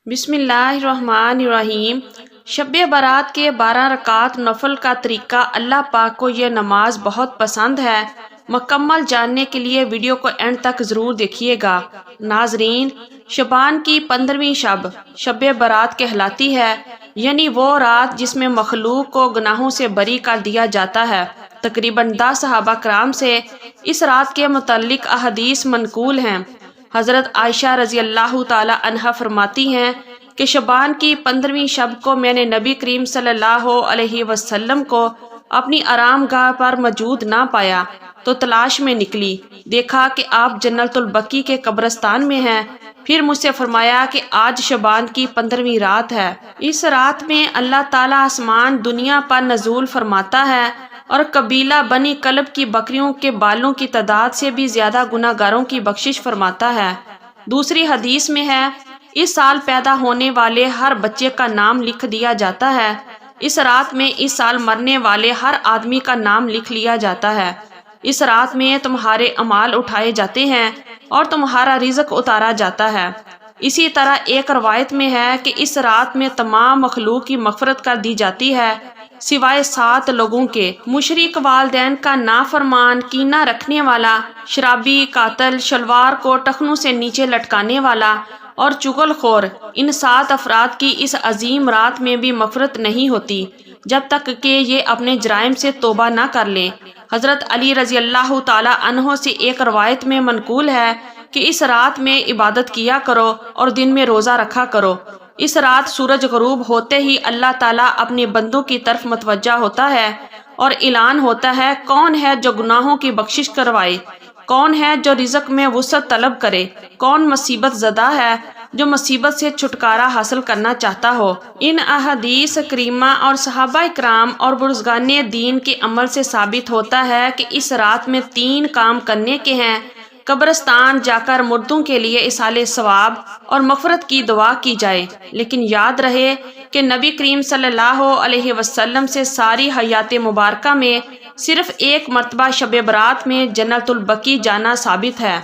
بسم اللہ الرحمن الرحیم۔ شب برات کے 12 رکعات نفل کا طریقہ اللہ پاک کو یہ نماز بہت پسند ہے۔ مکمل جاننے کے لیے ویڈیو کو اینڈ تک ضرور دیکھیے گا۔ ناظرین، شعبان کی 15ویں شب برات کہلاتی ہے، یعنی وہ رات جس میں مخلوق کو گناہوں سے بری کر دیا جاتا ہے۔ تقریباً 10 صحابہ کرام سے اس رات کے متعلق احادیث منقول ہیں۔ حضرت عائشہ رضی اللہ تعالی عنہا فرماتی ہیں کہ شعبان کی 15ویں شب کو میں نے نبی کریم صلی اللہ علیہ وسلم کو اپنی آرام گاہ پر موجود نہ پایا تو تلاش میں نکلی، دیکھا کہ آپ جنت البقیع کے قبرستان میں ہیں۔ پھر مجھ سے فرمایا کہ آج شعبان کی 15ویں رات ہے۔ اس رات میں اللہ تعالیٰ آسمان دنیا پر نزول فرماتا ہے اور قبیلہ بنی کلب کی بکریوں کے بالوں کی تعداد سے بھی زیادہ گناہ گاروں کی بخشش فرماتا ہے۔ دوسری حدیث میں ہے، اس سال پیدا ہونے والے ہر بچے کا نام لکھ دیا جاتا ہے۔ اس رات میں اس سال مرنے والے ہر آدمی کا نام لکھ لیا جاتا ہے۔ اس رات میں تمہارے اعمال اٹھائے جاتے ہیں اور تمہارا رزق اتارا جاتا ہے۔ اسی طرح ایک روایت میں ہے کہ اس رات میں تمام مخلوق کی مغفرت کر دی جاتی ہے سوائے 7 لوگوں کے: مشرک، والدین کا نافرمان، کینہ رکھنے والا، شرابی، قاتل، شلوار کو ٹخنوں سے نیچے لٹکانے والا اور چغل خور۔ ان 7 افراد کی اس عظیم رات میں بھی مغفرت نہیں ہوتی جب تک کہ یہ اپنے جرائم سے توبہ نہ کر لیں۔ حضرت علی رضی اللہ تعالی عنہ سے ایک روایت میں منقول ہے کہ اس رات میں عبادت کیا کرو اور دن میں روزہ رکھا کرو۔ اس رات سورج غروب ہوتے ہی اللہ تعالیٰ اپنے بندوں کی طرف متوجہ ہوتا ہے اور اعلان ہوتا ہے، کون ہے جو گناہوں کی بخشش کروائے، کون ہے جو رزق میں وسعت طلب کرے، کون مصیبت زدہ ہے جو مصیبت سے چھٹکارا حاصل کرنا چاہتا ہو۔ ان احادیث کریمہ اور صحابہ کرام اور بزرگان دین کے عمل سے ثابت ہوتا ہے کہ اس رات میں 3 کام کرنے کے ہیں: قبرستان جا کر مردوں کے لیے ایصال ثواب اور مغفرت کی دعا کی جائے۔ لیکن یاد رہے کہ نبی کریم صلی اللہ علیہ وسلم سے ساری حیات مبارکہ میں صرف ایک مرتبہ شب برات میں جنت البقیع جانا ثابت ہے۔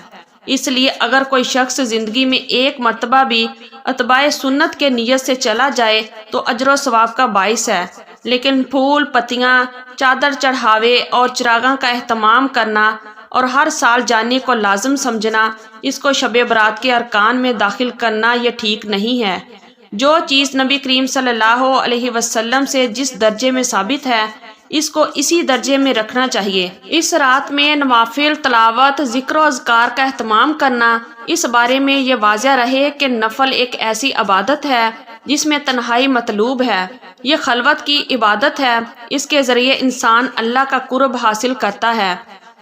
اس لیے اگر کوئی شخص زندگی میں ایک مرتبہ بھی اتباع سنت کے نیت سے چلا جائے تو اجر و ثواب کا باعث ہے۔ لیکن پھول، پتیاں، چادر چڑھاوے اور چراغاں کا اہتمام کرنا اور ہر سال جانے کو لازم سمجھنا، اس کو شب برات کے ارکان میں داخل کرنا یہ ٹھیک نہیں ہے۔ جو چیز نبی کریم صلی اللہ علیہ وسلم سے جس درجے میں ثابت ہے، اس کو اسی درجے میں رکھنا چاہیے۔ اس رات میں نوافل، تلاوت، ذکر و اذکار کا اہتمام کرنا۔ اس بارے میں یہ واضح رہے کہ نفل ایک ایسی عبادت ہے جس میں تنہائی مطلوب ہے۔ یہ خلوت کی عبادت ہے، اس کے ذریعے انسان اللہ کا قرب حاصل کرتا ہے۔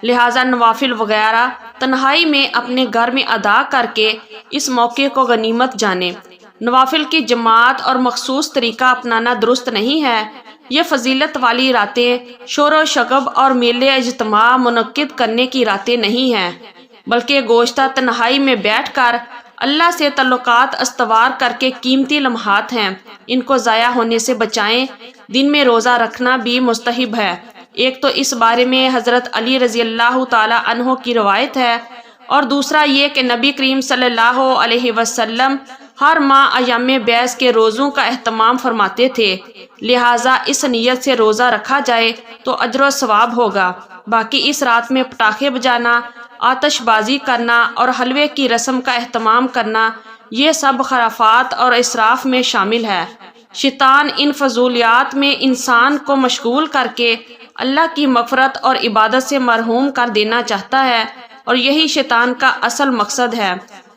لہٰذا نوافل وغیرہ تنہائی میں اپنے گھر میں ادا کر کے اس موقع کو غنیمت جانیں۔ نوافل کی جماعت اور مخصوص طریقہ اپنانا درست نہیں ہے۔ یہ فضیلت والی راتیں شور و شغب اور میلے اجتماع منعقد کرنے کی راتیں نہیں ہیں، بلکہ گوشتہ تنہائی میں بیٹھ کر اللہ سے تعلقات استوار کر کے قیمتی لمحات ہیں۔ ان کو ضائع ہونے سے بچائیں۔ دن میں روزہ رکھنا بھی مستحب ہے۔ ایک تو اس بارے میں حضرت علی رضی اللہ تعالی عنہ کی روایت ہے، اور دوسرا یہ کہ نبی کریم صلی اللہ علیہ وسلم ہر ماہ ایام بیض کے روزوں کا اہتمام فرماتے تھے۔ لہٰذا اس نیت سے روزہ رکھا جائے تو اجر و ثواب ہوگا۔ باقی اس رات میں پٹاخے بجانا، آتش بازی کرنا اور حلوے کی رسم کا اہتمام کرنا، یہ سب خرافات اور اسراف میں شامل ہے۔ شیطان ان فضولیات میں انسان کو مشغول کر کے اللہ کی مغفرت اور عبادت سے محروم کر دینا چاہتا ہے، اور یہی شیطان کا اصل مقصد ہے۔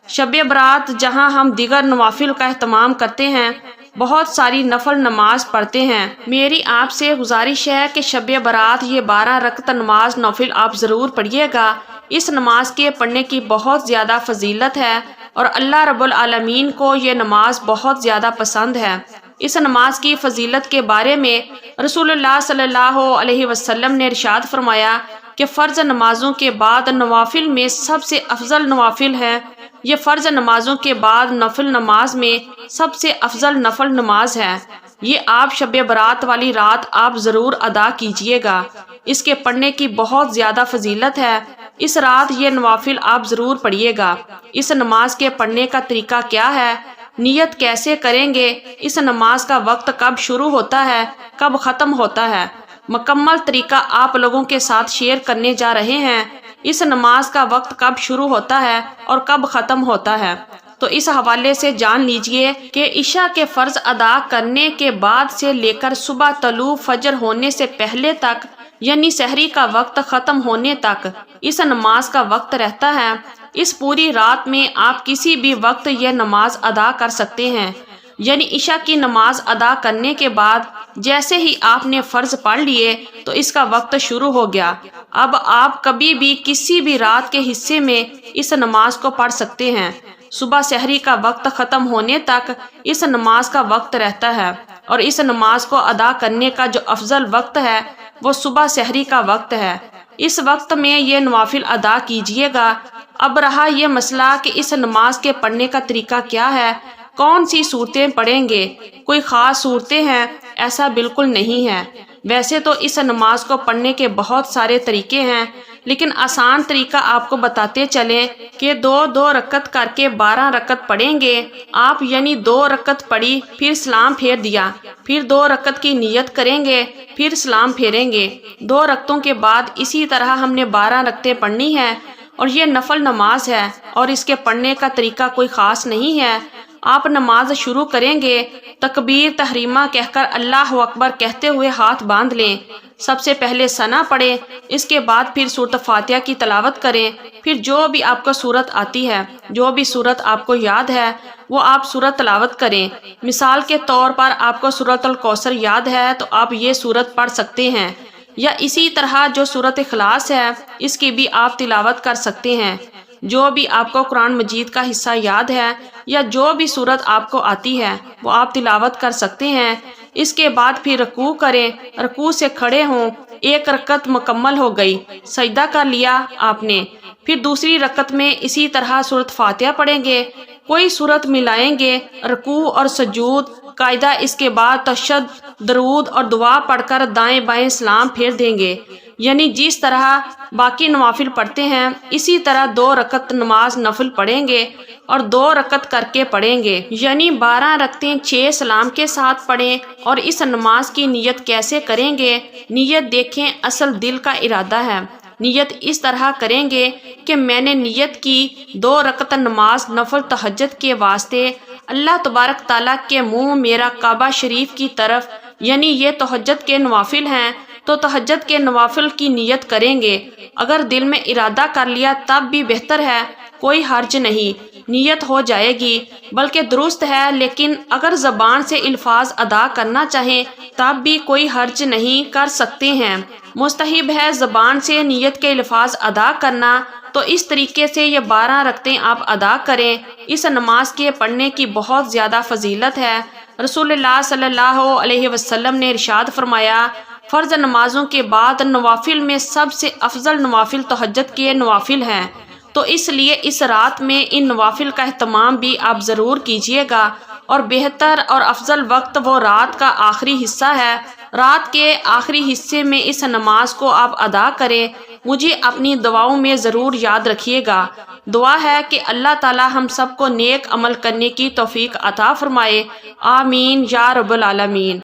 شب برات جہاں ہم دیگر نوافل کا اہتمام کرتے ہیں، بہت ساری نفل نماز پڑھتے ہیں، میری آپ سے گزارش ہے کہ شب برات یہ 12 رکعت نماز نفل آپ ضرور پڑھیے گا۔ اس نماز کے پڑھنے کی بہت زیادہ فضیلت ہے اور اللہ رب العالمین کو یہ نماز بہت زیادہ پسند ہے۔ اس نماز کی فضیلت کے بارے میں رسول اللہ صلی اللہ علیہ وسلم نے ارشاد فرمایا کہ فرض نمازوں کے بعد نوافل میں سب سے افضل نوافل ہے۔ یہ فرض نمازوں کے بعد نفل نماز میں سب سے افضل نفل نماز ہے۔ یہ آپ شب برات والی رات آپ ضرور ادا کیجیے گا۔ اس کے پڑھنے کی بہت زیادہ فضیلت ہے۔ اس رات یہ نوافل آپ ضرور پڑھیے گا۔ اس نماز کے پڑھنے کا طریقہ کیا ہے؟ نیت کیسے کریں گے، اس نماز کا وقت کب شروع ہوتا ہے، کب ختم ہوتا ہے، مکمل طریقہ آپ لوگوں کے ساتھ شیئر کرنے جا رہے ہیں۔ اس نماز کا وقت کب شروع ہوتا ہے اور کب ختم ہوتا ہے، تو اس حوالے سے جان لیجئے کہ عشاء کے فرض ادا کرنے کے بعد سے لے کر صبح طلوع فجر ہونے سے پہلے تک، یعنی سحری کا وقت ختم ہونے تک اس نماز کا وقت رہتا ہے۔ اس پوری رات میں آپ کسی بھی وقت یہ نماز ادا کر سکتے ہیں، یعنی عشاء کی نماز ادا کرنے کے بعد جیسے ہی آپ نے فرض پڑھ لیے تو اس کا وقت شروع ہو گیا۔ اب آپ کبھی بھی کسی بھی رات کے حصے میں اس نماز کو پڑھ سکتے ہیں۔ صبح سحری کا وقت ختم ہونے تک اس نماز کا وقت رہتا ہے، اور اس نماز کو ادا کرنے کا جو افضل وقت ہے وہ صبح سحری کا وقت ہے۔ اس وقت میں یہ نوافل ادا کیجیے گا۔ اب رہا یہ مسئلہ کہ اس نماز کے پڑھنے کا طریقہ کیا ہے، کون سی صورتیں پڑھیں گے۔ کوئی خاص صورتیں ہیں، ایسا بالکل نہیں ہے۔ ویسے تو اس نماز کو پڑھنے کے بہت سارے طریقے ہیں، لیکن آسان طریقہ آپ کو بتاتے چلیں کہ 2 رکعت کر کے 12 رکعت پڑھیں گے آپ، یعنی 2 رکعت پڑھی، پھر سلام پھیر دیا، پھر 2 رکعت کی نیت کریں گے، پھر سلام پھیریں گے۔ 2 رکعتوں کے بعد اسی طرح ہم نے 12 رکعتیں پڑھنی ہے، اور یہ نفل نماز ہے اور اس کے پڑھنے کا طریقہ کوئی خاص نہیں ہے۔ آپ نماز شروع کریں گے، تکبیر تحریمہ کہہ کر اللہ اکبر کہتے ہوئے ہاتھ باندھ لیں۔ سب سے پہلے ثنا پڑھیں، اس کے بعد پھر سورۃ فاتحہ کی تلاوت کریں، پھر جو بھی آپ کو سورت آتی ہے، جو بھی سورت آپ کو یاد ہے وہ آپ سورت تلاوت کریں۔ مثال کے طور پر آپ کو سورۃ الکوثر یاد ہے تو آپ یہ سورت پڑھ سکتے ہیں، یا اسی طرح جو سورۃ اخلاص ہے اس کی بھی آپ تلاوت کر سکتے ہیں۔ جو بھی آپ کو قرآن مجید کا حصہ یاد ہے یا جو بھی سورت آپ کو آتی ہے وہ آپ تلاوت کر سکتے ہیں۔ اس کے بعد پھر رکوع کریں، رکوع سے کھڑے ہوں، 1 رکعت مکمل ہو گئی، سجدہ کر لیا آپ نے، پھر دوسری رکعت میں اسی طرح سورۃ فاتحہ پڑھیں گے، کوئی سورت ملائیں گے، رکوع اور سجود قاعدہ، اس کے بعد تشہد، درود اور دعا پڑھ کر دائیں بائیں سلام پھیر دیں گے، یعنی جس طرح باقی نوافل پڑھتے ہیں اسی طرح 2 رکعت نماز نفل پڑھیں گے اور 2 رکعت کر کے پڑھیں گے، یعنی 12 رکعتیں 6 سلام کے ساتھ پڑھیں۔ اور اس نماز کی نیت کیسے کریں گے، نیت دیکھیں، اصل دل کا ارادہ ہے۔ نیت اس طرح کریں گے کہ میں نے نیت کی 2 رکعت نماز نفل تہجد کے واسطے اللہ تبارک تعالیٰ کے منہ میرا کعبہ شریف کی طرف، یعنی یہ تہجد کے نوافل ہیں تو تہجد کے نوافل کی نیت کریں گے۔ اگر دل میں ارادہ کر لیا تب بھی بہتر ہے، کوئی حرج نہیں، نیت ہو جائے گی بلکہ درست ہے، لیکن اگر زبان سے الفاظ ادا کرنا چاہیں تب بھی کوئی حرج نہیں، کر سکتے ہیں۔ مستحب ہے زبان سے نیت کے الفاظ ادا کرنا، تو اس طریقے سے یہ 12 رکعتیں آپ ادا کریں۔ اس نماز کے پڑھنے کی بہت زیادہ فضیلت ہے۔ رسول اللہ صلی اللہ علیہ وسلم نے ارشاد فرمایا، فرض نمازوں کے بعد نوافل میں سب سے افضل نوافل تہجد کے نوافل ہیں، تو اس لیے اس رات میں ان نوافل کا اہتمام بھی آپ ضرور کیجیے گا، اور بہتر اور افضل وقت وہ رات کا آخری حصہ ہے۔ رات کے آخری حصے میں اس نماز کو آپ ادا کریں۔ مجھے اپنی دعاؤں میں ضرور یاد رکھیے گا۔ دعا ہے کہ اللہ تعالی ہم سب کو نیک عمل کرنے کی توفیق عطا فرمائے، آمین یا رب العالمین۔